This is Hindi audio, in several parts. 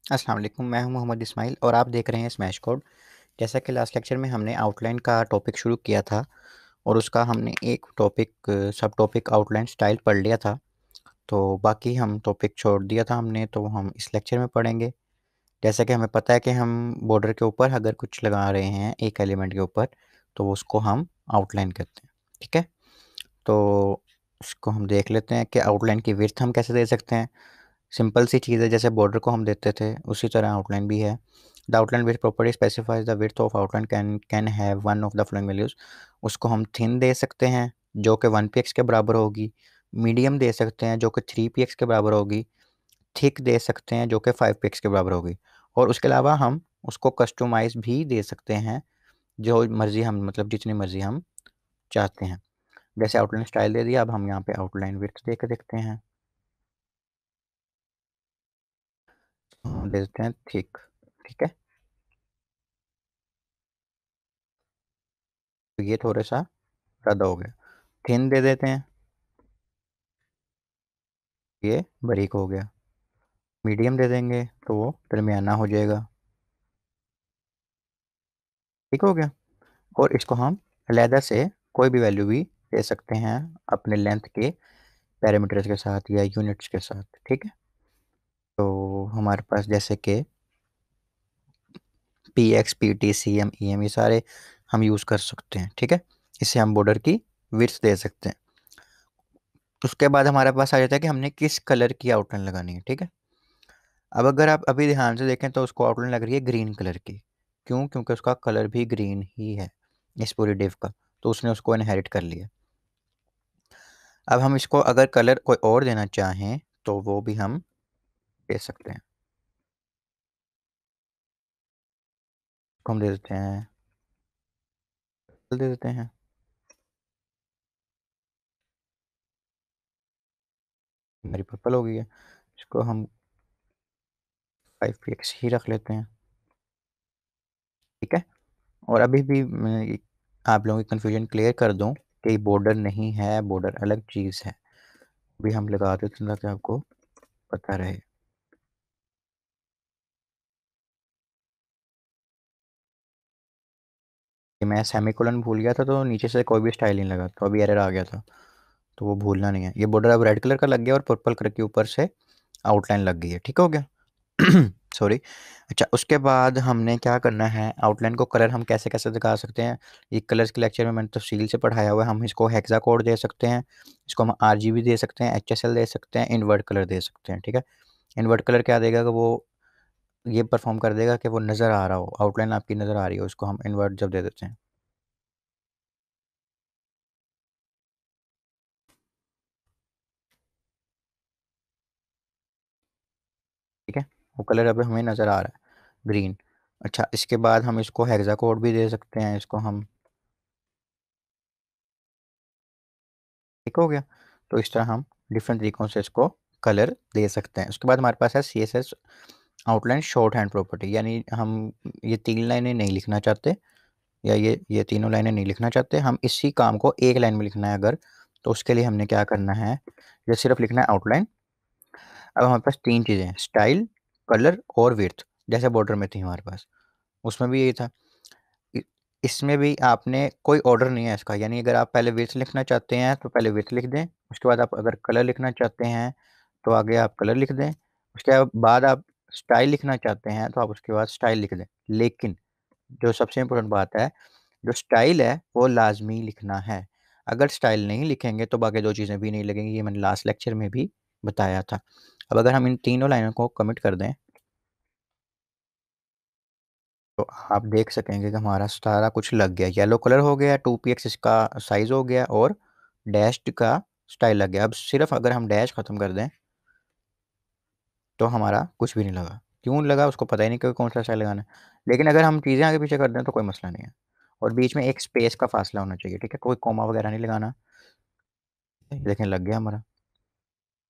अस्सलाम वालेकुम, मैं हूं मोहम्मद इस्माइल और आप देख रहे हैं स्मैश कोड। जैसा कि लास्ट लेक्चर में हमने आउटलाइन का टॉपिक शुरू किया था और उसका हमने एक टॉपिक सब टॉपिक आउटलाइन स्टाइल पढ़ लिया था। तो बाकी हम टॉपिक छोड़ दिया था हमने, तो हम इस लेक्चर में पढ़ेंगे। जैसा कि हमें पता है कि हम बॉर्डर के ऊपर अगर कुछ लगा रहे हैं एक एलिमेंट के ऊपर, तो उसको हम आउटलाइन कहते हैं। ठीक है, तो उसको हम देख लेते हैं कि आउटलाइन की विड्थ हम कैसे दे सकते हैं। सिंपल सी चीज़ है, जैसे बॉर्डर को हम देते थे उसी तरह आउटलाइन भी है। The outline with property specifies the width of outline can have one of the following values. उसको हम थिन दे सकते हैं जो कि 1 px के बराबर होगी, मीडियम दे सकते हैं जो कि 3 px के बराबर होगी, थिक दे सकते हैं जो कि 5 px के बराबर होगी। और उसके अलावा हम उसको कस्टमाइज भी दे सकते हैं जो मर्ज़ी हम, मतलब जितनी मर्ज़ी हम चाहते हैं। जैसे आउटलाइन स्टाइल दे दिया, अब हम यहाँ पे आउटलाइन विड्थ दे के देखते हैं। हम दे देते हैं थिक। ठीक है, तो ये थोड़ा सा ज़्यादा हो गया। थिन दे देते हैं, ये बारीक हो गया। मीडियम दे देंगे तो वो दरमियाना हो जाएगा। ठीक हो गया। और इसको हम अलहदा से कोई भी वैल्यू भी दे सकते हैं अपने लेंथ के पैरामीटर्स के साथ या यूनिट्स के साथ। ठीक है, तो हमारे पास जैसे कि P X P T C M E M, ये सारे हम यूज़ कर सकते हैं। ठीक है, इससे हम बॉर्डर की विड्थ दे सकते हैं। उसके बाद हमारे पास आ जाता है कि हमने किस कलर की आउटलाइन लगानी है। ठीक है, अब अगर आप अभी ध्यान से देखें तो उसको आउटलाइन लग रही है ग्रीन कलर की। क्यों? क्योंकि उसका कलर भी ग्रीन ही है इस पूरी डिव का, तो उसने उसको इनहेरिट कर लिया। अब हम इसको अगर कलर कोई और देना चाहें तो वो भी हम दे सकते हैं। इसको हम दे देते हैं, दे देते हैं। हमारी पर्पल हो गई है। इसको हम 5 px ही रख लेते हैं। ठीक है, और अभी भी मैं आप लोगों की कन्फ्यूजन क्लियर कर दूं कि बॉर्डर नहीं है, बॉर्डर अलग चीज़ है। अभी हम लगा देते हैं ताकि आपको पता रहे। कि मैं सेमीकोलन भूल गया था तो नीचे से कोई भी स्टाइल नहीं लगा, तो अभी एरर आ गया था। तो वो भूलना नहीं है। ये बॉर्डर अब रेड कलर का लग गया और पर्पल कलर के ऊपर से आउटलाइन लग गई है। ठीक हो गया। सॉरी। अच्छा, उसके बाद हमने क्या करना है, आउटलाइन को कलर हम कैसे कैसे दिखा सकते हैं। ये कलर्स के लेक्चर में मैंने तफसील से पढ़ाया हुआ है। हम इसको हेक्सा कोड दे सकते हैं, इसको हम RGB दे सकते हैं, HSL दे सकते हैं, इन्वर्ट कलर दे सकते हैं। ठीक है, इन्वर्ट कलर क्या देगा कि वो ये परफॉर्म कर देगा कि वो नज़र आ रहा हो, आउटलाइन आपकी नज़र आ रही हो, उसको हम इन्वर्ट जब दे देते हैं। ठीक है, वो कलर अब हमें नज़र आ रहा है ग्रीन। अच्छा, इसके बाद हम इसको हेक्सा कोड भी दे सकते हैं, इसको हम। ठीक हो गया। तो इस तरह हम डिफरेंट तरीक़ों से इसको कलर दे सकते हैं। उसके बाद हमारे पास है CSS outline short hand property, यानी हम ये 3 लाइनें नहीं लिखना चाहते, या ये तीनों लाइनें नहीं लिखना चाहते, हम इसी काम को एक लाइन में लिखना है अगर, तो उसके लिए हमने क्या करना है, ये सिर्फ लिखना है आउटलाइन। अब हमारे पास 3 चीज़ें हैं, स्टाइल, कलर और विड्थ। जैसे बॉर्डर में थी हमारे पास, उसमें भी यही था। इ इसमें भी आपने कोई ऑर्डर नहीं है इसका, यानी अगर आप पहले विड्थ लिखना चाहते हैं तो पहले विड्थ लिख दें, उसके बाद आप अगर कलर लिखना चाहते हैं तो आगे आप कलर लिख दें, उसके बाद आप स्टाइल लिखना चाहते हैं तो आप उसके बाद स्टाइल लिख दें। लेकिन जो सबसे इम्पोर्टेंट बात है, जो स्टाइल है वो लाज़मी लिखना है। अगर स्टाइल नहीं लिखेंगे तो बाकी 2 चीज़ें भी नहीं लगेंगी, ये मैंने लास्ट लेक्चर में भी बताया था। अब अगर हम इन तीनों लाइनों को कमिट कर दें तो आप देख सकेंगे कि हमारा सारा कुछ लग गया। येलो कलर हो गया, 2 px इसका साइज़ हो गया और डैश्ड का स्टाइल लग गया। अब सिर्फ अगर हम डैश ख़त्म कर दें तो हमारा कुछ भी नहीं लगा। क्यों लगा उसको पता ही नहीं कि कौन सा स्टाइल लगाना है। लेकिन अगर हम चीज़ें आगे पीछे कर दें तो कोई मसला नहीं है। और बीच में एक स्पेस का फासला होना चाहिए। ठीक है, कोई कॉमा वगैरह नहीं लगाना। देखें लग गया हमारा।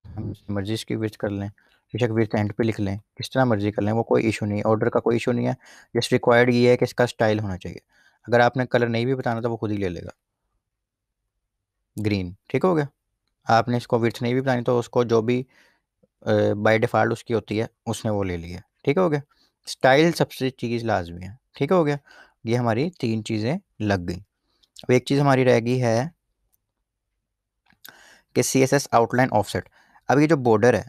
हम जिसकी मर्ज़ी इसकी विड्थ कर लें, बेशक विड्थ एंड पे लिख लें, किस तरह मर्ज़ी कर लें, वो कोई इशू नहीं है, ऑर्डर का कोई इशू नहीं है। जस्ट रिक्वायर्ड ये है कि इसका स्टाइल होना चाहिए। अगर आपने कलर नहीं भी बताना तो वो खुद ही ले लेगा ग्रीन। ठीक हो गया। आपने इसको विड्थ नहीं भी बतानी तो उसको जो भी बाय डिफ़ॉल्ट उसकी होती है उसने वो ले लिया। ठीक हो गया। स्टाइल सबसे चीज़ लाजमी है, ठीक हो गया। ये हमारी 3 चीज़ें लग गई। अब एक चीज़ हमारी रह गई है कि CSS आउटलाइन ऑफसेट। अब ये जो बॉर्डर है,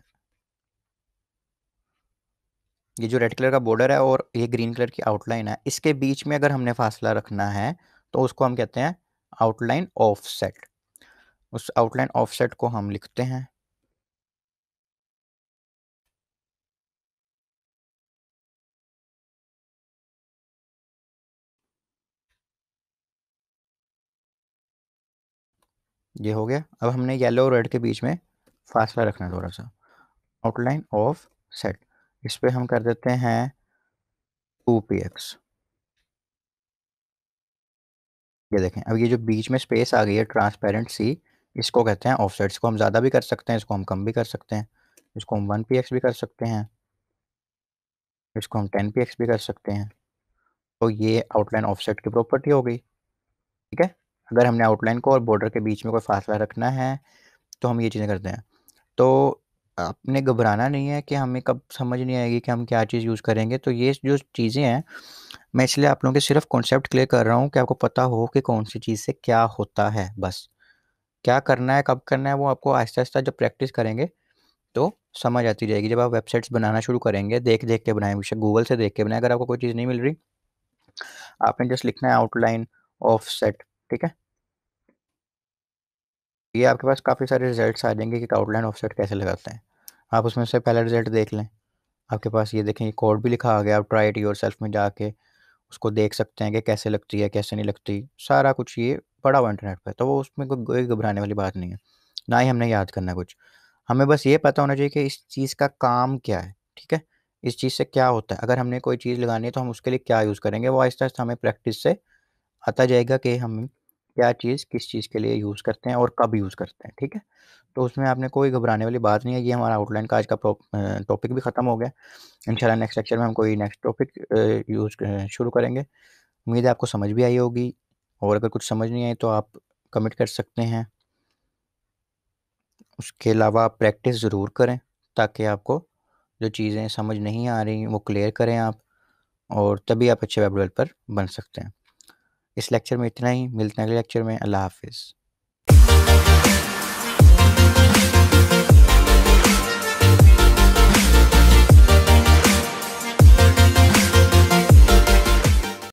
ये जो रेड कलर का बॉर्डर है और ये ग्रीन कलर की आउटलाइन है, इसके बीच में अगर हमने फासला रखना है तो उसको हम कहते हैं आउटलाइन ऑफसेट। उस आउटलाइन ऑफसेट को हम लिखते हैं, ये हो गया। अब हमने येलो और रेड के बीच में फासला रखना है थोड़ा सा, आउटलाइन ऑफ सेट। इस पे हम कर देते हैं 2px। ये देखें, अब ये जो बीच में स्पेस आ गई है ट्रांसपेरेंट सी, इसको कहते हैं ऑफसेट। इसको हम ज़्यादा भी कर सकते हैं, इसको हम कम भी कर सकते हैं। इसको हम 1px भी कर सकते हैं, इसको हम 10px भी कर सकते हैं। तो ये आउटलाइन ऑफसेट की प्रॉपर्टी हो गई, ठीक है। अगर हमने आउटलाइन को और बॉर्डर के बीच में कोई फासला रखना है तो हम ये चीज़ें करते हैं। तो आपने घबराना नहीं है कि हमें कब समझ नहीं आएगी कि हम क्या चीज़ यूज़ करेंगे। तो ये जो चीज़ें हैं, मैं इसलिए आप लोगों के सिर्फ कॉन्सेप्ट क्लियर कर रहा हूँ कि आपको पता हो कि कौन सी चीज़ से क्या होता है। बस क्या करना है, कब करना है, वो आपको आहिस्ता-आहिस्ता जब प्रैक्टिस करेंगे तो समझ आती जाएगी। जब आप वेबसाइट्स बनाना शुरू करेंगे, देख-देख के बनाएँ, बेशक गूगल से देख के बनाएँ। अगर आपको कोई चीज़ नहीं मिल रही, आपने जस्ट लिखना है आउटलाइन ऑफसेट, ठीक है। ये आपके पास काफ़ी सारे रिजल्ट्स आ जाएंगे कि आउटलाइन ऑफसेट कैसे लगाते हैं। आप उसमें से पहला रिजल्ट देख लें। आपके पास ये देखें, ये कोड भी लिखा आ गया। आप ट्राई इट योरसेल्फ में जाके उसको देख सकते हैं कि कैसे लगती है, कैसे नहीं लगती। सारा कुछ ये पड़ा हुआ इंटरनेट पे, तो वो उसमें कोई घबराने वाली बात नहीं है। ना ही हमने याद करना कुछ। हमें बस ये पता होना चाहिए कि इस चीज़ का काम क्या है, ठीक है? इस चीज़ से क्या होता है? अगर हमने कोई चीज़ लगानी है तो हम उसके लिए क्या यूज़ करेंगे? वो आहिस्ता-आहिस्ता हमें प्रैक्टिस से आता जाएगा कि हम क्या चीज़ किस चीज़ के लिए यूज़ करते हैं और कब यूज़ करते हैं, ठीक है? तो उसमें आपने कोई घबराने वाली बात नहीं है। ये हमारा आउटलाइन का आज का टॉपिक भी ख़त्म हो गया। इंशाल्लाह नेक्स्ट लेक्चर में हम कोई नेक्स्ट टॉपिक शुरू करेंगे। उम्मीद है आपको समझ भी आई होगी, और अगर कुछ समझ नहीं आई तो आप कमेंट कर सकते हैं। उसके अलावा आप प्रैक्टिस ज़रूर करें ताकि आपको जो चीज़ें समझ नहीं आ रही वो क्लियर करें आप, और तभी आप अच्छे वेब डेवलपर बन सकते हैं। इस लेक्चर में इतना ही, मिलते हैं अगले लेक्चर में। अल्लाह हाफ़िज़।